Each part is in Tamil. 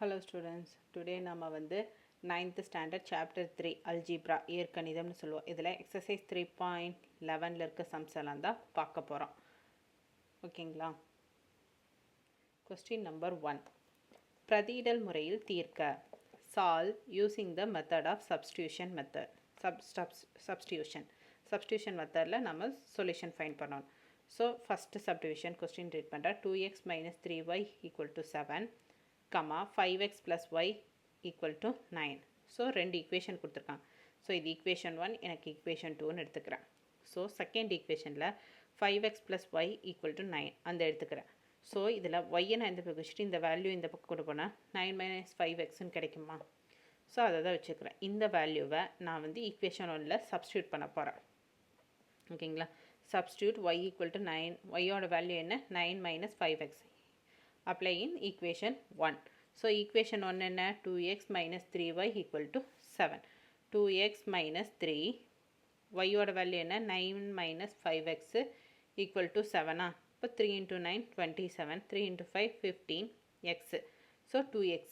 Hello students, today நம்ம வந்து 9th standard chapter 3 algebra இயற்கணிதம்னு சொல்லுவோம். இதில் exercise 3.11ல இருக்க sums எல்லாம் தான் பார்க்க போகிறோம். ஓகேங்களா? Question number 1. பிரதியிடல் முறையில் தீர்க்க. Solve using the method of substitution method. Substitution methodல நம்ம solution find பண்ணணும். So first subdivision question read பண்ணுற 2x minus 3y equal to 7. 5x plus y equal to 9. So ரெண்டு equation கொடுத்துருக்காங்க. ஸோ இது equation 1, எனக்கு equation 2ன்னு எடுத்துக்கிறேன். ஸோ செகண்ட் equationல 5x plus y equal to 9 அந்த எடுத்துக்கிறேன். ஸோ இதில் y நான் இந்த பக்கம் வச்சுட்டு இந்த வேல்யூ இந்த பக்கம் கொண்டு போனால் 9 minus 5xன்னு கிடைக்குமா? ஸோ அதை தான் வச்சுக்கிறேன். இந்த வேல்யூவை நான் வந்து equation 1ல் substitute பண்ண போகிறேன். ஓகேங்களா? substitute y equal to 9, y-ஓட value என்ன? 9 minus 5x. Apply in equation 1. So equation 1 என்ன? 2x minus 3y equal to 7. 2x minus 3, y ஓட வேல்யூ என்ன? 9 minus 5x equal to 7. இப்போ 3 into 9, 27. 3 into 5, 15x. So 2x.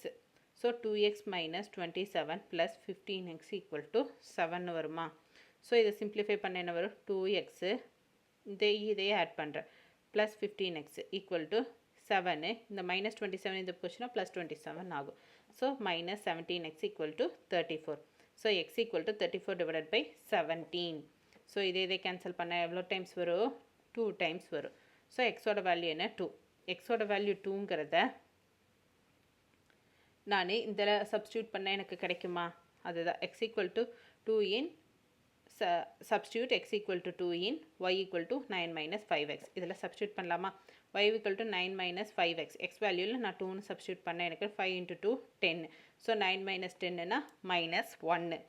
So 2x minus 27 plus 15x equal to 7 வருமா? So இதை simplify பண்ண என்ன வரும்? 2x இதை add பண்ணுறேன். plus 15x equal to 7. இந்த minus 27 இந்த போச்சுன்னா plus 27 ஆகும். So minus 17x equal to 34. So x equal to 34 divided by 17. So இதை cancel பண்ண எவ்வளோ times வரும்? 2 times வரும். So x ஓட வேல்யூ என்ன? 2. x ஓட வேல்யூ 2ங்கிறத நான் இதில் சப்ஸ்டியூட் பண்ண எனக்கு கிடைக்குமா? அதுதான் x equal to 2 in substitute x equal to 2 in y equal to 9 minus 5x. இதில் substitute பண்ணலாமா? y equal to 9 minus 5x. x வேல்யூவில் நான் 2ன்னு substitute பண்ண எனக்கு 5 into 2 10. So 9 minus 10னா minus 1.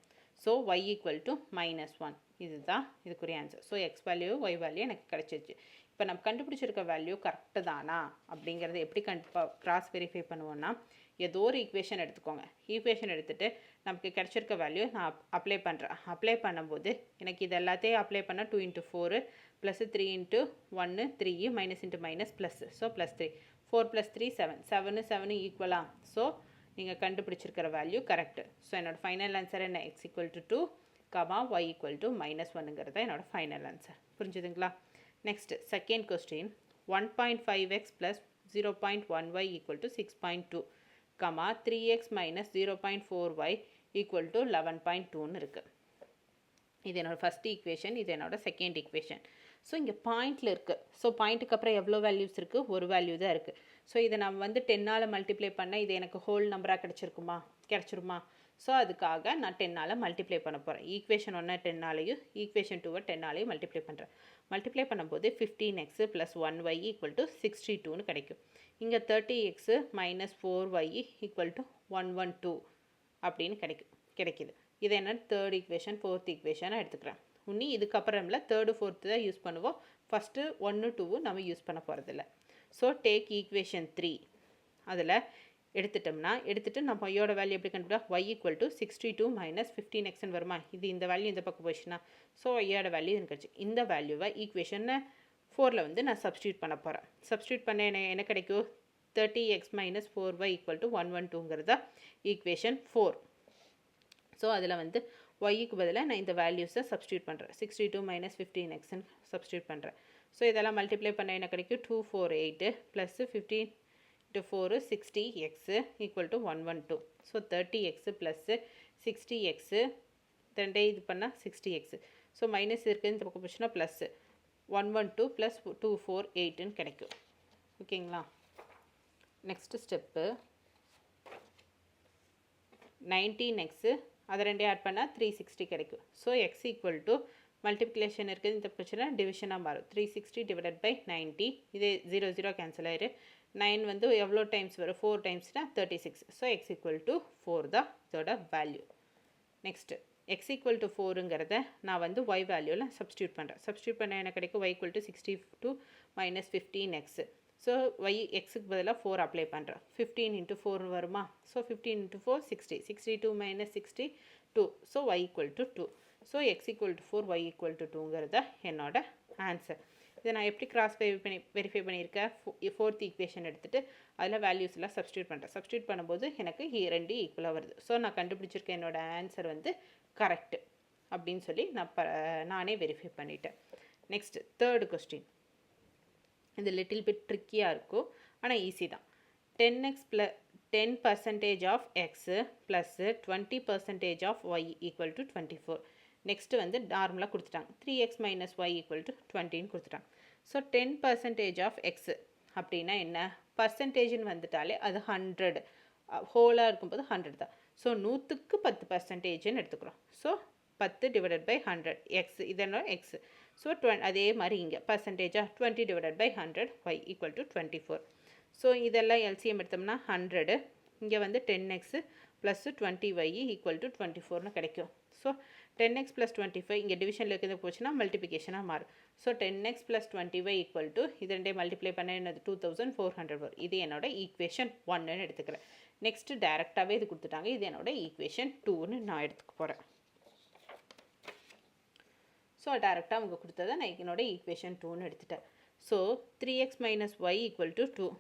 So y equal to minus 1. இதுதான் இதுக்குரிய answer. So X value Y value எனக்கு கிடச்சிருச்சு. இப்போ நம்ம கண்டுபிடிச்சிருக்க வேல்யூ கரெக்டு தானா அப்படிங்கிறத எப்படி கிராஸ் வெரிஃபை பண்ணுவோன்னா, ஏதோ ஒரு ஈக்குவேஷன் எடுத்துக்கோங்க. ஈக்குவேஷன் எடுத்துகிட்டு நமக்கு கிடச்சிருக்க வேல்யூ நான் அப்ளை பண்ணுறேன். அப்ளை பண்ணும்போது எனக்கு இது எல்லாத்தையும் அப்ளை பண்ணால் 2 into 4 plus 3 into 1 3 minus into minus plus. So plus 3 4 + 3 7 7 7 ஈக்குவலா? ஸோ நீங்கள் கண்டுபிடிச்சிருக்கிற வேல்யூ கரெக்டு. ஸோ என்னோடய ஃபைனல் ஆன்சர் என்ன? x equal to 2, y equal to -1ங்கிறது தான் என்னோடய ஃபைனல் ஆன்சர். புரிஞ்சுதுங்களா? Next second question 1.5x plus 0.1y equal to 6.2, 3x minus 0.4y equal to 11.2ன்னு இருக்குது. இது என்னோட ஃபஸ்ட் ஈக்குவேஷன், இது என்னோட செகண்ட் ஈக்குவேஷன். ஸோ இங்கே பாயிண்டில் இருக்குது. ஸோ பாயிண்ட்டுக்கு அப்புறம் எவ்வளோ வேல்யூஸ் இருக்குது? ஒரு வேல்யூ தான் இருக்குது. ஸோ இதை நம்ம வந்து 10ஆல் மல்டிப்ளை பண்ண இது எனக்கு ஹோல் நம்பராக கிடச்சிருமா? ஸோ அதுக்காக நான் 10ஆல் மல்டிப்ளை பண்ண போகிறேன். ஈக்குவேஷன் 1 10ஆலையும் ஈக்குவேஷன் 2 10ஆலையும் மல்டிப்ளை பண்ணுறேன். மல்டிப்ளை பண்ணும்போது 15x + 1y equal to 62ன்னு கிடைக்கும். இங்கே 30x minus 4y equal to 112 அப்படின்னு கிடைக்குது. இது என்ன? தேர்ட் ஈக்குவேஷன் ஃபோர்த் ஈக்குவேஷனாக எடுத்துக்கிறேன். இன்னி இதுக்கப்புறம்ல தேர்டு ஃபோர்த்து தான் யூஸ் பண்ணுவோம். ஃபஸ்ட்டு 1 2 நம்ம யூஸ் பண்ண போகிறதில்ல. ஸோ டேக் ஈக்குவேஷன் 3 அதில் எடுத்துட்டு நம்ம y-ஓட வேல்யூ எப்படி கண்டுபிடிச்சா? y equal to 62 minus 15xன்னு வருமா? இது இந்த வேல்யூ இந்த பக்கம் போயிடுச்சுன்னா ஸோ y-ஓட வேல்யூ எனக்கு கிடச்சி. இந்த வேல்யூவை ஈக்குவேஷன் 4ல் வந்து நான் சப்ஸ்டியூட் பண்ண போகிறேன். சப்ஸ்டியூட் பண்ண என்ன கிடைக்கும்? 30x minus 4y equal to 112ங்கிறதா ஈக்குவேஷன் 4. ஸோ அதில் வந்து ஒய்க்கு பதிலாக நான் இந்த வேல்யூஸை சப்ஸ்டியூட் பண்ணுறேன். 62 minus 15xன்னு சப்ஸ்டியூட் பண்ணுறேன். ஸோ இதெல்லாம் மல்டிப்ளை பண்ண என்ன கிடைக்கும்? 248 plus 15 into 4 60x equal to 112. So 30x plus 60x ரெண்டே இது பண்ணால் 60x. ஸோ மைனஸ் இருக்குது இந்த பக்கம் போச்சுன்னா ப்ளஸ் 112 ப்ளஸ் 248ன்னு கிடைக்கும். ஓகேங்களா? நெக்ஸ்ட் ஸ்டெப்பு 19x அதை ரெண்டே ஆட் பண்ணால் 360 கிடைக்கும். So X equal to multiplication இருக்குது இந்த பிரச்சனை டிவிஷனாக மாறும். 360 டிவைடட் பை 90. இதே 0 0 கேன்சல் ஆயிரு. 9 வந்து எவ்வளோ டைம்ஸ் வரும்? 4 டைம்ஸ்னால் 36. ஸோ எக்ஸ் ஈக்குவல் டு 4 தான் இதோட value. Next x equal to 4ங்கிறத நான் வந்து ஒய் வேல்யூவில் சப்ஸ்டியூட் பண்ணுறேன். சப்ஸ்டியூட் பண்ண எனக்கு கிடைக்கும் y equal to 62 minus 15x. So எக்ஸுக்கு பதிலாக 4 அப்ளை பண்ணுறேன். 15 into 4 வருமா? So 15 into 4 60. 62 minus 62. So y equal to 2. So x equal to 4, y equal to 2ங்கிறத என்னோட ஆன்சர். இதை நான் எப்படி கிராஸ் வெரிஃபை பண்ணியிருக்கேன், ஃபோர்த் ஈக்குவேஷன் எடுத்துகிட்டு அதில் வேல்யூஸ்லாம் சப்ஸ்டியூட் பண்ணுறேன். சப்ஸ்டியூட் பண்ணும்போது எனக்கு ரெண்டு ஈக்குவலாக வருது. ஸோ நான் கண்டுபிடிச்சிருக்கேன் என்னோடய ஆன்சர் வந்து கரெக்டு அப்படின்னு சொல்லி நானே வெரிஃபை பண்ணிட்டேன். Next third question. இது லிட்டில் பிட் ட்ரிக்கியாக இருக்கும், ஆனால் ஈஸி தான். 10x + 10% of X plus 20% of Y equal to 24. Next வந்து நார்மலாக கொடுத்துட்டாங்க 3x - y ஈக்குவல் டு 20ன்னு கொடுத்துட்டாங்க. ஸோ 10% ஆஃப் எக்ஸு அப்படின்னா என்ன, பர்சன்டேஜ்னு வந்துட்டாலே அது 100, ஹோலாக இருக்கும்போது 100 தான். ஸோ 100க்கு 10%ன்னு எடுத்துக்கிறோம். ஸோ 10/100 எக்ஸ், இதனோட எக்ஸு. ஸோ அதே மாதிரி இங்கே பர்சன்டேஜாக 20/100 y ஈக்குவல் டு 24. ஸோ இதெல்லாம் எல்சிஎம் எடுத்தோம்னா 100, இங்கே வந்து 10x plus 20y equal to 24ன்னு கிடைக்கும். ஸோ 10x + 25 இங்கே டிவிஷனில் இருக்கிறது போச்சுன்னா மல்டிப்ளிகேஷனாக மாறும். So 10x + 20y equal to இது ரெண்டே மல்டிப்ளை பண்ண என்னது 2400 வரும். இது என்னோட ஈக்குவேஷன் 1ன்னு எடுத்துக்கிறேன். நெக்ஸ்ட்டு டேரெக்டாகவே இது கொடுத்துட்டாங்க, இது என்னோட ஈக்குவேஷன் 2ன்னு நான் எடுத்துக்க போகிறேன். ஸோ டேரெக்டாக அவங்க கொடுத்ததை நான் என்னோட ஈக்குவேஷன் 2ன்னு எடுத்துட்டேன். So 3x - y equal to 2.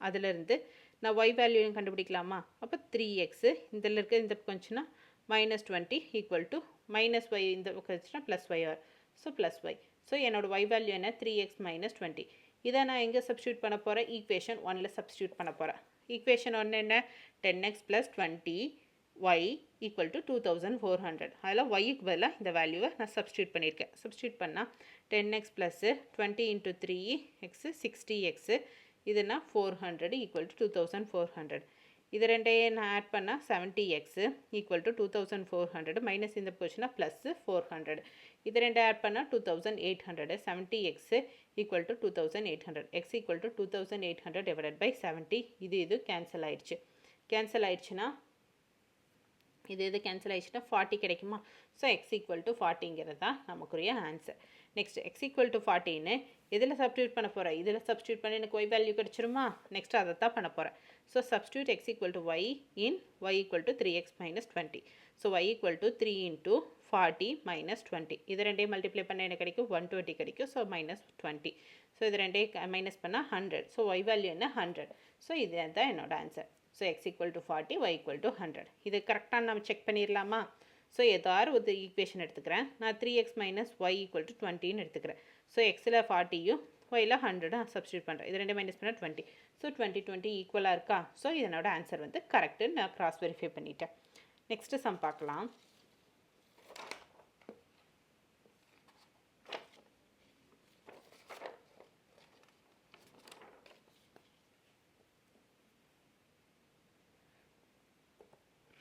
அதிலிருந்து நான் y வேல்யூவையும் கண்டுபிடிக்கலாமா? அப்போ 3x இதில் இருக்க இந்த பக்கம் வந்துச்சுன்னா -20 ஈக்குவல் டு -y இந்த பக்கம் வந்துச்சுன்னா +y. So +y. ஸோ என்னோட y வேல்யூ என்ன, 3x - 20. இதை நான் எங்கே சப்ஸ்டியூட் பண்ண போகிறேன், ஈக்குவேஷன் 1ல் சப்ஸ்டியூட் பண்ண போகிறேன். ஈக்குவேஷன் 1 என்ன, 10x + 20 y ஈக்குவல் டு 2400. அதில் yக்கு பதிலாக இந்த வேல்யூவை நான் சப்ஸ்டியூட் பண்ணியிருக்கேன். சப்ஸ்டியூட் பண்ணால் 10x + 20 × 3x 60x, இதுனா 400 ஈக்குவல் டு 2400. இது ரெண்டையும் நான் ஆட் பண்ணால் 70x ஈக்குவல் டு 2400 மைனஸ் இந்த போச்சுன்னா ப்ளஸ் 400. இது ரெண்டு ஆட் பண்ணால் 2800. 70x equal to 2800. X equal to 2800 / 70. இது கேன்சல் ஆயிடுச்சு. கேன்சல் ஆயிடுச்சுன்னா இது கேன்சல் ஆயிடுச்சுன்னா 40 கிடைக்குமா? ஸோ எக்ஸ் ஈக்குவல் டு 40ங்கிறது தான் நமக்குரிய answer. Next x equal to 40ன்னு இதில் சப்ஸ்டியூட் பண்ண போகிறேன். இதில் சப்ஸ்டியூட் பண்ணி எனக்கு ஒய் வேல்யூ கிடச்சிருமா? நெக்ஸ்ட் அதை தான் பண்ண போகிறேன். So substitute X equal to Y in Y equal to 3x - 20. So Y equal to 3 × 40 - 20. இது ரெண்டையும் மல்டிப்ளை பண்ண எனக்கு கிடைக்கும் 120 கிடைக்கும். ஸோ -20. ஸோ இது ரெண்டையும் மைனஸ் பண்ணால் 100. ஸோ ஒய் வேல்யூ என்ன, 100. ஸோ இது தான் என்னோட answer. So X equal to 40, Y equal to 100. இது கரெக்டாக நம்ம செக் பண்ணிடலாமா? ஸோ ஏதாவது ஒரு ஈக்குவேஷன் எடுத்துக்கிறேன். நான் 3x - y ஈக்குவல் டு 20ன்னு எடுத்துக்கிறேன். ஸோ எக்ஸில் 40யும் ஒயில் 100 சப்ஸ்டியூட் பண்ணுறேன். இது ரெண்டு மைனஸ் பண்ணால் 20. ஸோ 20 ஈக்குவலாக இருக்கா? ஸோ இதனோட ஆன்சர் வந்து கரெக்டுன்னு நான் கிராஸ் வெரிஃபை பண்ணிட்டேன். நெக்ஸ்ட்டு சம் பார்க்கலாம்.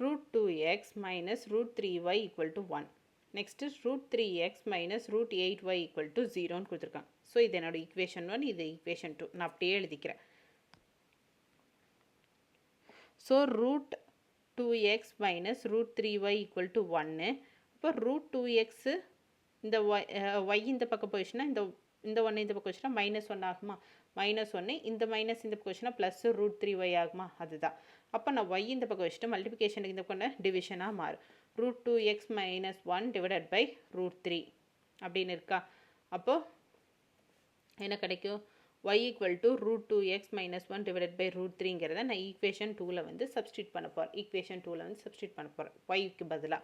√2x - √3y = 1. Next √3x - √8y = 0ன்னு கொடுத்துருக்காங்க. ஸோ இது என்னோட ஈக்குவேஷன் 1, இது ஈக்குவேஷன் 2. நான் அப்படியே எழுதிக்கிறேன். So √2x - √3y = 1. இப்போ √2x இந்த y இந்த பக்கம் போயிடுச்சுன்னா இந்த 1 இந்த பக்கம் வச்சுன்னா -1 ஆகுமா? -1 இந்த மைனஸ் இந்த பக்கம் வச்சுன்னா ப்ளஸ் √3y ஆகுமா? அதுதான். அப்போ நான் y இந்த பக்கம் வச்சுட்டு மல்டிப்ளிகேஷனுக்கு இந்த பக்கம் டிவிஷனாக மாறும். √2x - 1 / √3 அப்படின்னு இருக்கா? அப்போது என்ன கிடைக்கும்? y ஈக்குவல் டு √2x - 1 / √3ங்கிறத நான் ஈக்குவேஷன் 2ல் வந்து சப்ஸ்டியூட் பண்ண போகிறேன். ஈக்குவேஷன் 2ல் வந்து சப்ஸ்டியூட் பண்ண போகிறேன் yக்கு பதிலாக.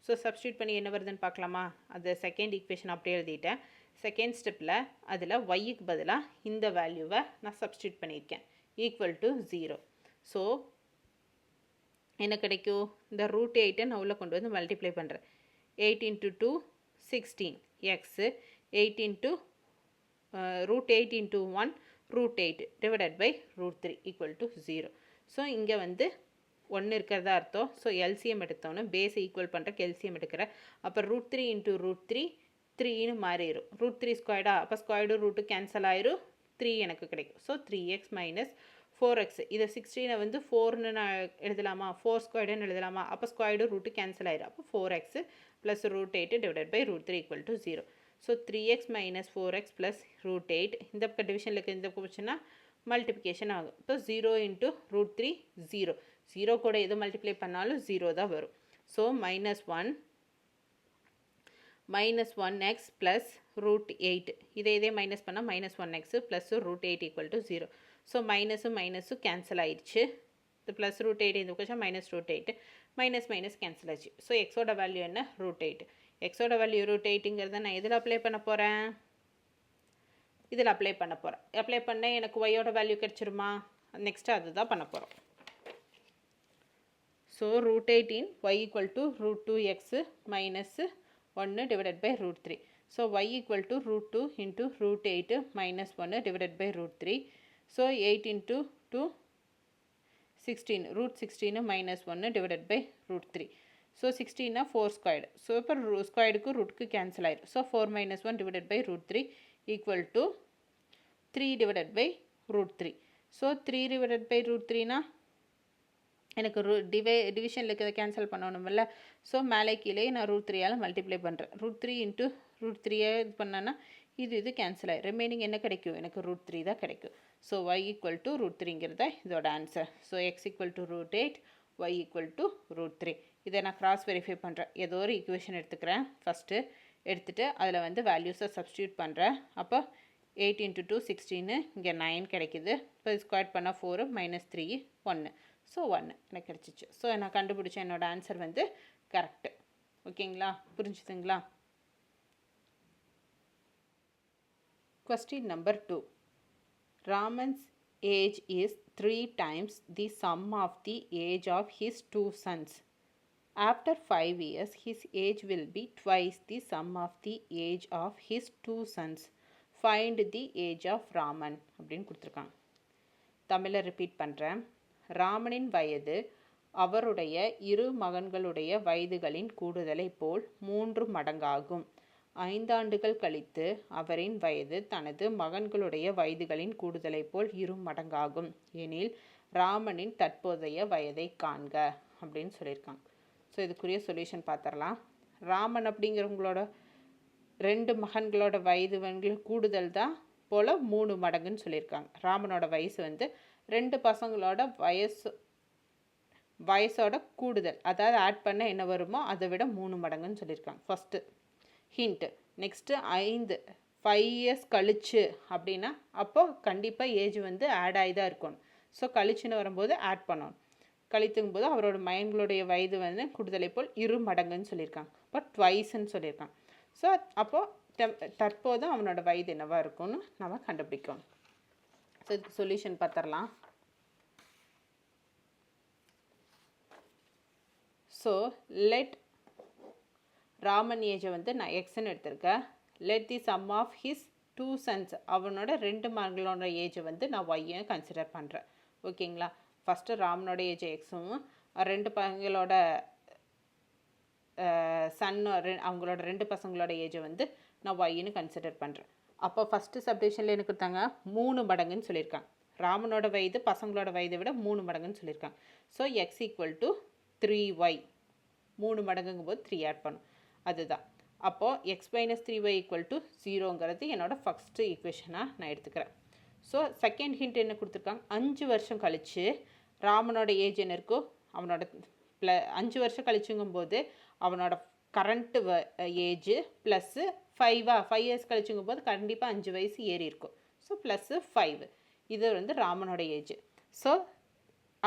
ஸோ சப்ஸ்டியூட் பண்ணி என்ன வருதுன்னு பார்க்கலாமா? அது செகண்ட் ஈக்குவேஷன் அப்படியே எழுதிட்டேன். செகண்ட் ஸ்டெப்பில் அதில் yக்கு பதிலாக இந்த வேல்யூவை நான் சப்ஸ்டியூட் பண்ணியிருக்கேன். Equal to 0. ஸோ என்ன கிடைக்கும்? இந்த √8 நான் உள்ளே கொண்டு வந்து மல்டிப்ளை பண்ணுறேன். 8 × 2 16 x 8 × √8 × 1 √8 / √3 = 0. ஸோ இங்கே வந்து 1 இருக்கிறதா அர்த்தம். ஸோ எல்சிஎம் எடுத்தோன்னு பேஸை ஈக்குவல் பண்ணுறக்கு எல்சிஎம் எடுக்கிறேன். அப்போ √3 × √3 3ன்னு மாறிடும். √3 ஸ்கொயர்டா? அப்போ ஸ்கொயர்டு ரூட்டு கேன்சல் ஆயிரும். 3 எனக்கு கிடைக்கும். So 3x - 4x. இதை 16 வந்து 4ன்னு நான் எழுதலாமா? 4 ஸ்கொயர்டுன்னு எழுதலாமா? அப்போ ஸ்கொயர்டு ரூட்டு கேன்சல் ஆயிடும். அப்போ 4x + √8 / √3 = 0. ஸோ 3x - 4x + √8 இந்த பக்கம் டிவிஷனில் இருக்க இந்த போச்சுன்னா மல்டிப்ளிகேஷன் ஆகும். இப்போ 0 × √3 0. 0 கூட எது மல்டிப்ளை பண்ணாலும் 0 தான் வரும். So -1 minus 1x plus root 8. இதே minus பண்ணா minus 1x plus root 8 equal to 0. So minus minus cancel ஆயிடுச்சு. The plus root 8 இந்த பக்கம் minus root 8. Minus minus cancel ஆச்சு. So x ஓட வேல்யூ என்ன root 8. x ஓட வேல்யூ root 8ங்கிறத நான் எதில் அப்ளை பண்ண போகிறேன், இதில் அப்ளை பண்ண போகிறேன். அப்ளை பண்ண எனக்கு y ஓட வேல்யூ கிடைச்சிருமா, நெக்ஸ்ட் அதுதான் பண்ண போகிறோம். So root 8 in y equal to root 2x minus 1 divided by root 3. So y equal to root 2 into root 8 minus 1 divided by root 3. So 8 into 2 16 root 16 minus 1 divided by root 3. So 16 4 squared. So இப்போ squared க்கு root க்கு cancel ஆயிரும். So 4 minus 1 divided by root 3 equal to 3 divided by root 3. So 3 divided by root 3 னா எனக்கு டிவிஷனில் இருக்கிறத கேன்சல் பண்ணணுமில்ல. ஸோ மேலே கீழே நான் ரூட் 3ஆல் மல்டிப்ளை பண்ணுறேன். ரூட் 3 இன்ட்டு ரூட் 3 இது பண்ணேன்னா இது கேன்சல் ஆகிடும். ரிமைனிங் என்ன கிடைக்கும், எனக்கு ரூட் 3 தான் கிடைக்கும். So y equal to root 3ங்கிறத இதோட ஆன்சர். So X equal to root 8, y equal to root 3. இதை நான் கிராஸ் வெரிஃபை பண்ணுறேன். ஏதோ ஒரு ஈக்குவேஷன் எடுத்துக்கிறேன். ஃபஸ்ட்டு எடுத்துகிட்டு அதில் வந்து வேல்யூஸை சப்ஸ்டியூட் பண்ணுறேன். அப்போ 8 இன்ட்டு 2 16, இங்கே 9 கிடைக்குது. இப்போ ஸ்கொயர் பண்ணால் 4 மைனஸ் 3 1. ஸோ 1 எனக்கு கிடச்சிச்சு. ஸோ நான் கண்டுபிடிச்ச என்னோடய ஆன்சர் வந்து கரெக்டு. ஓகேங்களா, புரிஞ்சுதுங்களா? Question number 2. Raman's age is 3 times the sum of the age of his 2 sons. After 5 years, his age will be twice the sum of the age of his 2 sons. Find the age of Raman அப்படின்னு கொடுத்துருக்காங்க. தமிழில் ரிப்பீட் பண்ணுறேன். ராமனின் வயது அவருடைய இரு மகன்களுடைய வயதுகளின் கூடுதலை போல் 3 மடங்காகும். 5 ஆண்டுகள் கழித்து அவரின் வயது தனது மகன்களுடைய வயதுகளின் கூடுதலை போல் 2 மடங்காகும் எனில் ராமனின் தற்போதைய வயதை காண்க அப்படின்னு சொல்லியிருக்காங்க. ஸோ இதுக்குரிய சொல்யூஷன் பார்த்துடலாம். ராமன் அப்படிங்கிறவங்களோட 2 மகன்களோட வயது வந்து கூடுதல் தான் போல் 3 மடங்குன்னு சொல்லியிருக்காங்க. ராமனோட வயசு வந்து 2 பசங்களோட வயசோட கூடுதல், அதாவது ஆட் பண்ண என்ன வருமோ அதை விட 3 மடங்குன்னு சொல்லியிருக்காங்க. First hint. நெக்ஸ்ட்டு 5 இயர்ஸ் கழிச்சு அப்படின்னா அப்போது கண்டிப்பாக ஏஜ் வந்து ஆட் ஆகி தான் இருக்கணும். ஸோ கழிச்சுன்னு வரும்போது ஆட் பண்ணணும். கழித்துங்கும் போது அவரோட மகன்களுடைய வயது வந்து கூடுதலை போல் 2 மடங்குன்னு சொல்லியிருக்காங்க. அப்போ ட்வைஸ்ன்னு சொல்லியிருக்காங்க. ஸோ அப்போது தற்போது அவனோட வயது என்னவாக இருக்கும்னு நம்ம கண்டுபிடிக்கணும். ஸோ இதுக்கு சொல்யூஷன் பார்த்துடலாம். ஸோ லெட் ராமன் ஏஜை வந்து நான் எக்ஸ்ன்னு எடுத்திருக்கேன். Let the sum of his 2 sons, அவனோட 2 மகன்களோட ஏஜை வந்து நான் ஒய்யை கன்சிடர் பண்ணுறேன். ஓகேங்களா, ஃபஸ்ட்டு ராமனோட ஏஜ் எக்ஸும் 2 பசங்களோட அவங்களோட 2 பசங்களோட ஏஜை வந்து நான் ஒய்ன்னு கன்சிடர் பண்ணுறேன். அப்போ ஃபஸ்ட்டு சப்டிவிஷனில் எனக்கு கொடுத்தாங்க 3 மடங்குன்னு சொல்லியிருக்காங்க. ராமனோட வயது பசங்களோட வயதை விட 3 மடங்குன்னு சொல்லியிருக்காங்க. So X equal to 3y, 3 மடங்குங்கும் போது 3 ஆட் பண்ணும், அதுதான். அப்போது x minus 3y equal to 0ங்கிறது என்னோடய ஃபஸ்ட்டு ஈக்குவேஷனாக நான் எடுத்துக்கிறேன். ஸோ செகண்ட் ஹிண்ட் என்ன கொடுத்துருக்காங்க, 5 வருஷம் கழித்து ராமனோட ஏஜ் என்ன இருக்கோ அவனோட 5 வருஷம் கழிச்சுங்கும்போது அவனோட கரண்ட்டு ஏஜு ப்ளஸ்ஸு 5 இயர்ஸ் கழிச்சுங்கும் போது கண்டிப்பாக 5 வயசு ஏறி இருக்கும். ஸோ +5 இது வந்து ராமனோட ஏஜ். ஸோ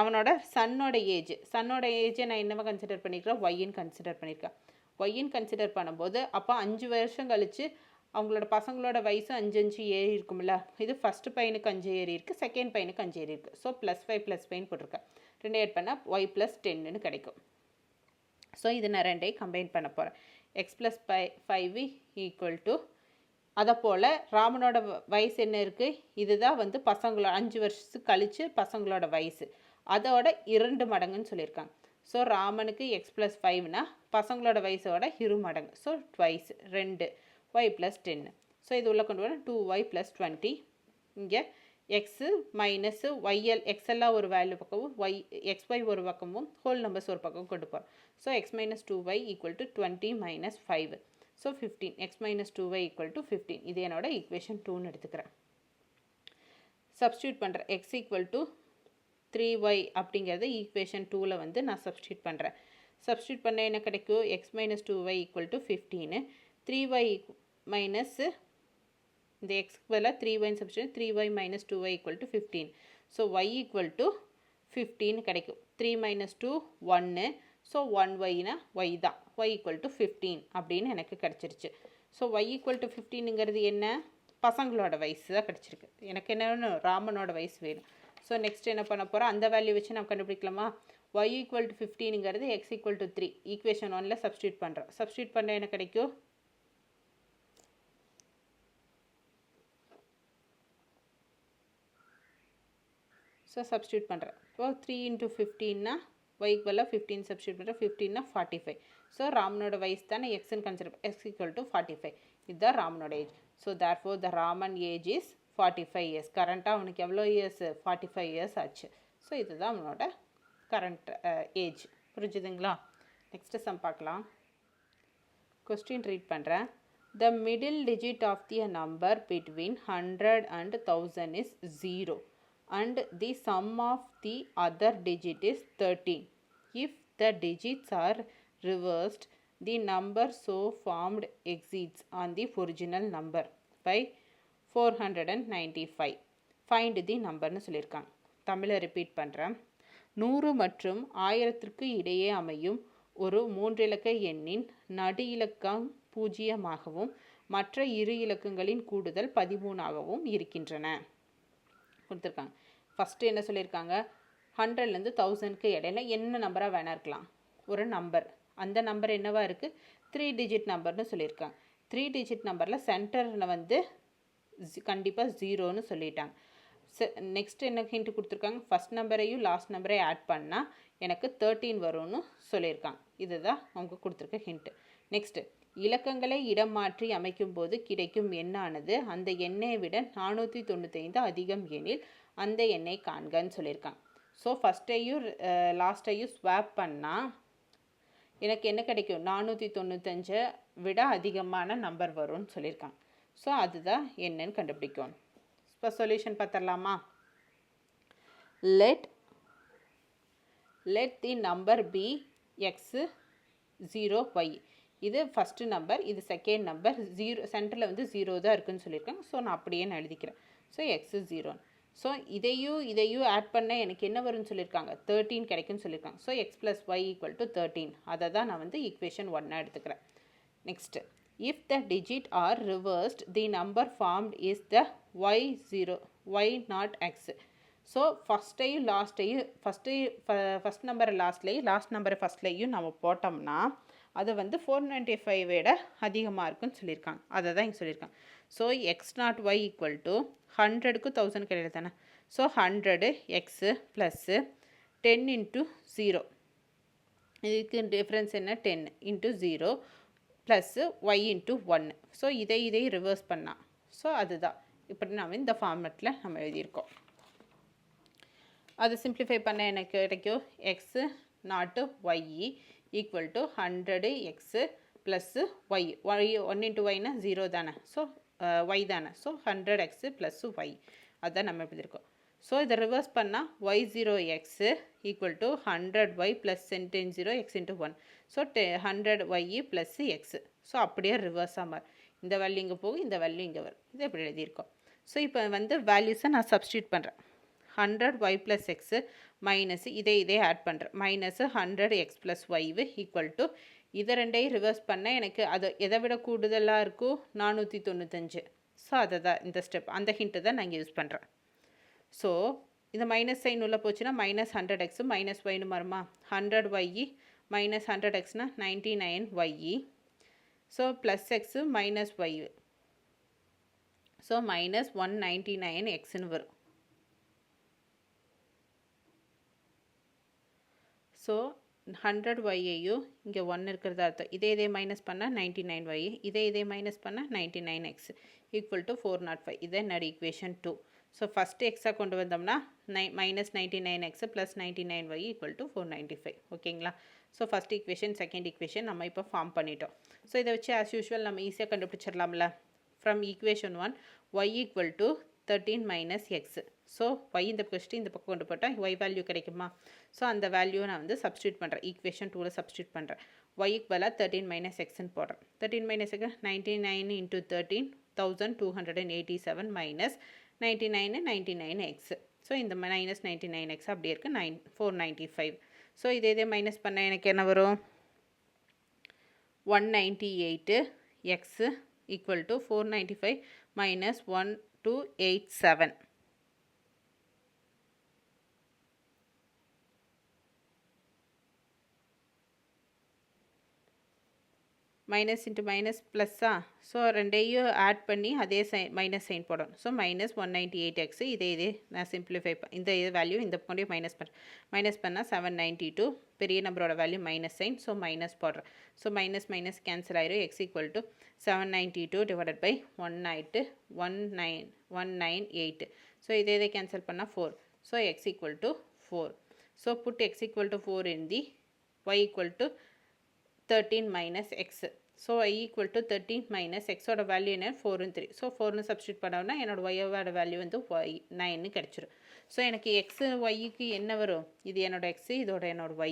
அவனோட சன்னோட ஏஜை நான் என்னவா கன்சிடர் பண்ணிக்கிறேன், ஒய்ன்னு கன்சிடர் பண்ணியிருக்கேன். ஒய்ன்னு கன்சிடர் பண்ணும்போது அப்போ 5 வருஷம் கழித்து அவங்களோட பசங்களோட வயசு 5 ஏறி இருக்கும்ல. இது ஃபஸ்ட்டு பையனுக்கு 5 ஏறி இருக்குது, செகண்ட் பையனுக்கு 5 ஏறி இருக்குது. ஸோ +5 +5 போட்டிருக்கேன். 2 ஆட் பண்ணால் y + 10ன்னு கிடைக்கும். ஸோ இது நான் 2 கம்பைன் பண்ண போகிறேன். x + 5 ஈக்குவல் டு, அதை போல் ராமனோட வயசு என்ன இருக்குது, இதுதான் வந்து பசங்களோட 5 வருஷத்துக்கு கழித்து பசங்களோட வயசு, அதோட 2 மடங்குன்னு சொல்லியிருக்காங்க. ஸோ ராமனுக்கு x + 5னா பசங்களோட வயசோட 2 மடங்கு. So twice 2 y + 10. ஸோ இது உள்ளே கொண்டு வர 2y + 20. இங்கே எக்ஸு மைனஸு ஒய்எல் எக்ஸெல்லாம் ஒரு வேல்யூ பக்கமும் எக்ஸ்ஒய் ஒரு பக்கமும் ஹோல் நம்பர்ஸ் ஒரு பக்கம் கொண்டு போகிறோம். So x - 2y = 20 - 5. So 15. x - 2y = 15. இது என்னோட ஈக்குவேஷன் 2ன்னு எடுத்துக்கிறேன். சப்ஸ்டியூட் பண்ணுறேன். x = 3y அப்படிங்கிறத ஈக்குவேஷன் 2ல் வந்து நான் சப்ஸ்டியூட் பண்ணுறேன். சப்ஸ்டியூட் பண்ண என்ன கிடைக்கும், x - 2y = 15. 3y மைனஸ் இந்த எக்ஸ்க்கு பதிலாக 3y substitute 3y minus 2y equal to 15. So y equal to 15 கிடைக்கும். 3 minus 2 1. ஸோ 1yனா y தான். y equal to 15 அப்படின்னு எனக்கு கிடச்சிருச்சு. ஸோ y equal to 15ங்கிறது என்ன? பசங்களோட வயசு தான் கிடச்சிருக்கு. எனக்கு என்ன வேணும்? ராமனோட வயசு வேணும். ஸோ நெக்ஸ்ட் என்ன பண்ண போகிறோம்? அந்த வேல்யூ வச்சு நம்ம கண்டுபிடிக்கலாமா? y equal to 15ங்கிறது x equal to 3 equation 1ல் சப்ஸ்டியூட் பண்ணுறோம். சப்ஸ்டியூட் பண்ண என்ன கிடைக்கும்? ஸோ சப்ஸ்டியூட் பண்ணுறேன். இப்போ 3 into 15னா ஒய்க்கு பதிலாக 15 சப்ஸ்டியூட் பண்ணுறேன். 15னா 45. ஸோ ராமனோட வயசு தானே எக்ஸ்ன்னு கன்சிடர் x equal to 45. இதுதான் ராமனோட age. So therefore the Raman age is 45 years. கரண்ட்டாக அவனுக்கு எவ்வளோ இயர்ஸ்? 45 இயர்ஸ் ஆச்சு. ஸோ இதுதான் அவனோட கரண்ட் ஏஜ். புரிஞ்சுதுங்களா? நெக்ஸ்ட்டு சம் பார்க்கலாம். கொஸ்டின் ரீட் பண்ணுறேன். The middle digit of the number between 100 and 1000 is 0. And the sum of the other digit is 13. If the digits are reversed, the number so formed exceeds on the original number by 495. Find the number னு சொல்லியிருக்காங்க. தமிழை ரிப்பீட் பண்ணுறேன். 100 மற்றும் 1000க்கு இடையே அமையும் ஒரு 3 இலக்க எண்ணின் நடு இலக்கம் 0ஆகவும் மற்ற இரு இலக்கங்களின் கூடுதல் 13ஆகவும் இருக்கின்றன. கொடுத்துருக்காங்க. ஃபஸ்ட்டு என்ன சொல்லியிருக்காங்க? 100லேருந்து 1000க்கு இடையில என்ன நம்பராக வேணா இருக்கலாம், ஒரு நம்பர். அந்த நம்பர் என்னவா இருக்குது? 3 டிஜிட் நம்பர்னு சொல்லியிருக்காங்க. 3 டிஜிட் நம்பரில் சென்டரில் வந்து கண்டிப்பாக 0ன்னு சொல்லிட்டாங்க. நெக்ஸ்ட் என்ன ஹிண்ட் கொடுத்துருக்காங்க? ஃபஸ்ட் நம்பரையும் லாஸ்ட் நம்பரையும் ஆட் பண்ணால் எனக்கு 13 வரும்னு சொல்லியிருக்காங்க. இதுதான் அவங்க கொடுத்துருக்க ஹிண்ட்டு. நெக்ஸ்ட்டு இலக்கங்களை இடம் மாற்றி அமைக்கும் போது கிடைக்கும் எண்ணானது அந்த எண்ணை விட 495 அதிகம் எனில் அந்த எண்ணை காண்கன்னு சொல்லியிருக்காங்க. ஸோ ஃபஸ்ட்டையும் லாஸ்ட்டையும் ஸ்வாப் பண்ணால் எனக்கு என்ன கிடைக்கும்? 495 விட அதிகமான நம்பர் வரும்னு சொல்லியிருக்காங்க. ஸோ அதுதான் என்னன்னு கண்டுபிடிக்கணும். இப்போ சொல்யூஷன் பார்த்துடலாமா? let the number be x 0 y. இது ஃபஸ்ட்டு நம்பர், இது செகண்ட் நம்பர். 0 சென்டரில் வந்து 0 தான் இருக்குதுன்னு சொல்லியிருக்காங்க. ஸோ நான் அப்படியே நான் எழுதிக்கிறேன். So x 0. ஸோ இதையும் ஆட் பண்ண எனக்கு என்ன வரும்னு சொல்லியிருக்காங்க? 13 கிடைக்கும்னு சொல்லியிருக்காங்க. So x plus y equal to 13. அதை தான் நான் வந்து ஈக்குவேஷன் 1 எடுத்துக்கிறேன். Next if the digit are reversed the number formed is the y not x. So ஃபஸ்ட்டையும் லாஸ்ட்டையும் ஃபஸ்ட் நம்பரை லாஸ்ட்லேயும் லாஸ்ட் நம்பரை ஃபஸ்ட்லேயும் நம்ம போட்டோம்னா அது வந்து 495 விட அதிகமாக இருக்குன்னு சொல்லியிருக்காங்க. அதை தான் இங்கே சொல்லியிருக்காங்க. So X not Y equal to 100க்கு 1000 கிடையாது தானே. So 100 x plus 10 into 0. இதுக்கு டிஃப்ரென்ஸ் என்ன? 10 into 0 plus Y into 1. So இதை ரிவர்ஸ் பண்ணால் ஸோ அதுதான் இப்படி நம்ம இந்த ஃபார்மெட்டில் நம்ம எழுதியிருக்கோம். அதை சிம்ப்ளிஃபை பண்ண எனக்கு கிடைக்கும் x not y equal to 100 x plus y. 1 into ஒய்னா 0 தானே. ஸோ ஒய் தானே. So 100 x plus y. அதுதான் நம்ம எழுதியிருக்கோம். ஸோ இதை ரிவர்ஸ் பண்ணால் y 0 x equal to 100 y plus 10 0 x into 1. So 100 y plus x. ஸோ அப்படியே ரிவர்ஸாக மாறும். இந்த வேல்யூ இங்கே போகும், இந்த வேல்யூ இங்கே வரும். இதை எப்படி எழுதியிருக்கோம். ஸோ இப்போ வந்து வேல்யூஸை நான் சப்ஸ்டியூட் பண்ணுறேன். 100 y ப்ளஸ் எக்ஸு மைனஸ் இதே ஆட் பண்ணுறேன். மைனஸு 100 எக்ஸ் ப்ளஸ் ஒய்வு ஈக்குவல் டு இதை ரெண்டையும் ரிவர்ஸ் பண்ண எனக்கு அது எதை விட கூடுதலாக இருக்கும்? 495. ஸோ அதை தான் இந்த ஸ்டெப், அந்த ஹிண்ட்டு தான் நான் இங்கே யூஸ் பண்ணுறேன். ஸோ இந்த மைனஸ் சைன் உள்ள போச்சுன்னா மைனஸ் 100 எக்ஸு மைனஸ் ஒய்னு வருமா? 100 ஒய் மைனஸ் 100 எக்ஸ்னால் 99 Y. So plus X minus Y. So minus 199 எக்ஸ்ன்னு வரும். ஸோ 100 ஒய்யையும் இங்கே 1 இருக்கிறதா அர்த்தம். இதே மைனஸ் பண்ணால் 99 ஒய். இதே மைனஸ் பண்ணால் 99 எக்ஸ் ஈக்குவல் டு 405. இதே என்னோட ஈக்குவேஷன் 2. ஸோ ஃபஸ்ட்டு எக்ஸாக கொண்டு வந்தோம்னா minus 99 X plus 99 Y equal to 495. ஓகேங்களா? So first equation second equation நம்ம இப்போ ஃபார்ம் பண்ணிட்டோம். ஸோ இதை வச்சு ஆஸ் யூஷுவல் நம்ம ஈஸியாக கண்டுபிடிச்சிடலாம்ல. From equation 1 y equal to 13 minus x. So y இந்த கொஸ்டின் இந்த பக்கம் கொண்டு போட்டால் y வேல்யூ கிடைக்குமா? ஸோ அந்த வேல்யூவை நான் வந்து சப்ஸ்டியூட் பண்ணுறேன், ஈக்குவேஷன் 2ல் சப்ஸ்டியூட் பண்ணுறேன். yக்கு பதிலாக 13 minus xன்னு போடுறேன். 13 minus x 99 into 13 1287 minus 99 99x. So இந்த மைனஸ் 99x அப்படியே இருக்குது 495. ஸோ இதே மைனஸ் பண்ண எனக்கு என்ன வரும்? 198x equal to 495 minus 1287. Minus into minus ப்ளஸ்ஸா? ஸோ ரெண்டையும் ஆட் பண்ணி அதே மைனஸ் சைன் போடணும். So minus 198x. இதே நான் சிம்பிளிஃபை இந்த வேல்யூ இந்த பக்கம் மைனஸ் பண்ணால் 792. பெரிய நம்பரோட value minus sign, so minus போடுறேன். ஸோ மைனஸ் மைனஸ் கேன்சல் ஆயிரும். X equal to 792 divided by 198. So இதே கேன்சல் பண்ணால் 4. So X equal to 4. So put X equal to 4 in the y equal to 13 minus x. So y equal to 13 minus x ஓட வேல்யூ என்ன? 4 and 3. ஸோ 4னு சப்ஸ்டியூட் பண்ணோம்னா என்னோட y-ஓட வேல்யூ வந்து 9 கிடச்சிரும். ஸோ எனக்கு x yக்கு என்ன வரும்? இது என்னோட x, இதோட என்னோட y.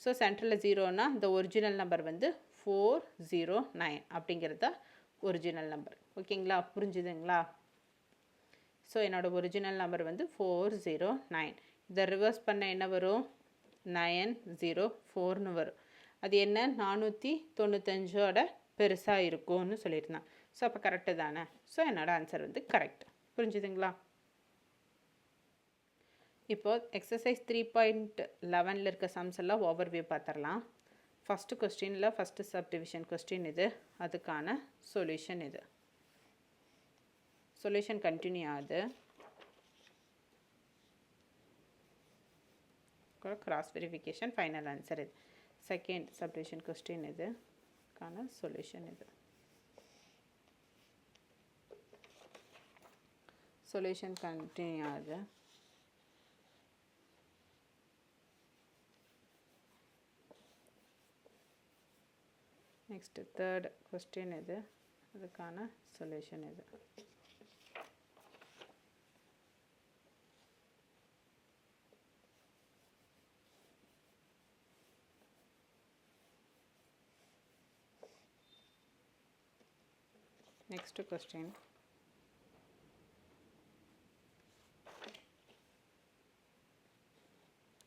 ஸோ சென்டரில் 0னா இந்த ஒரிஜினல் நம்பர் வந்து 409 அப்படிங்கிறது தான் ஒரிஜினல் நம்பர். ஓகேங்களா? புரிஞ்சுதுங்களா? ஸோ என்னோட ஒரிஜினல் நம்பர் வந்து 409. இதை ரிவர்ஸ் பண்ண என்ன வரும்? 904னு வரும். அது என்ன? 495ஓட பெருசாக இருக்கும்னு சொல்லியிருந்தான். ஸோ அப்போ கரெக்டு தானே? ஸோ என்னோட ஆன்சர் வந்து கரெக்ட். புரிஞ்சுதுங்களா? இப்போது எக்ஸசைஸ் 3.11 இருக்க சம்ஸ் எல்லாம் ஓவர்வியூ பார்த்துடலாம். ஃபஸ்ட்டு கொஸ்டினில் ஃபஸ்ட்டு சப்டிவிஷன் கொஸ்டின் இது, அதுக்கான சொல்யூஷன் இது. சொல்யூஷன் கண்டினியூ ஆகுது. கிராஸ் வெரிஃபிகேஷன், ஃபைனல் ஆன்சர் இது. செகண்ட் சப்டிவிஷன் கொஸ்டின் இதுக்கான சொல்யூஷன் இது. சொல்யூஷன் கண்டினியூ ஆகுது. நெக்ஸ்ட் தேர்ட் கொஸ்டின் இது, அதுக்கான சொல்யூஷன் இது. Next question.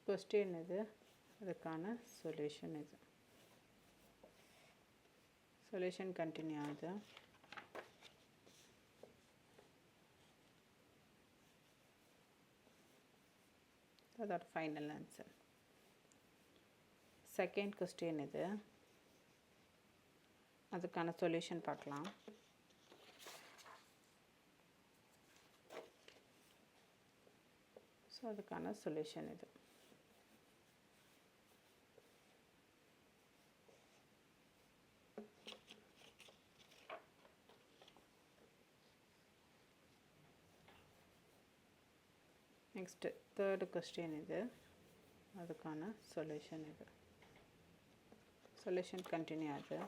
Question இது, அதுக்கான சொல்யூஷன் இது. சொல்யூஷன் கண்டினியூ ஆகுது. அதோட ஃபைனல் ஆன்சர். செகண்ட் கொஸ்டின் இது, அதுக்கான சொல்யூஷன் பார்க்கலாம். ஸோ அதுக்கான சொல்யூஷன் இது. நெக்ஸ்ட் தேர்டு கொஸ்டின் இது, அதுக்கான சொல்யூஷன் இது. சொல்யூஷன் கண்டினியூ ஆகுது.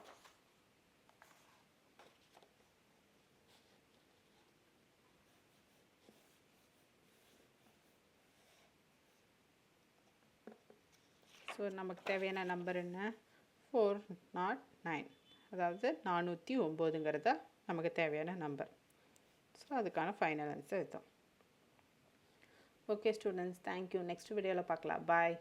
ஸோ நமக்கு தேவையான நம்பர் என்ன? 409, அதாவது 409ங்கிறதா நமக்கு தேவையான நம்பர். ஸோ அதுக்கான ஃபைனல் ஆன்சர் இதுதான். Okay students, thank you. நெக்ஸ்ட் வீடியோவில் பார்க்கலாம். பாய்.